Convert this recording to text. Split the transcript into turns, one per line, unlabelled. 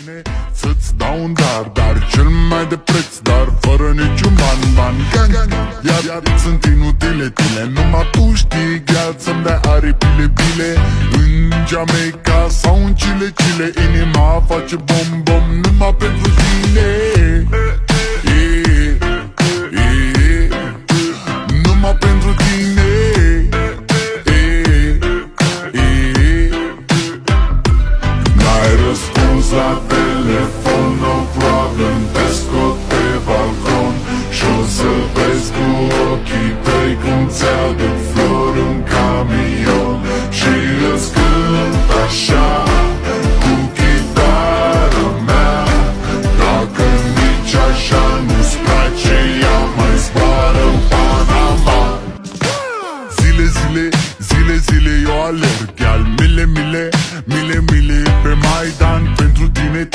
tine să-ți dau un dar cel mai de preț, dar fără niciun ban. Iar sunt inutile tine, numai tu știi gheață să-mi dai aripile bile. În Jamaica sau în Chile, inima face bom numai pentru tine. Numai pentru tine. N-ai răspuns la telefon, no problem, te scot pe balcon și-o să vezi cu ochii tăi cum ți-aduc flori în camion și îți cânt așa cu chitara mea. Dacă nici așa nu-ți place, ea mai zboară în Panama. Zile eu alerg, iar mile pe Maidan pentru tine.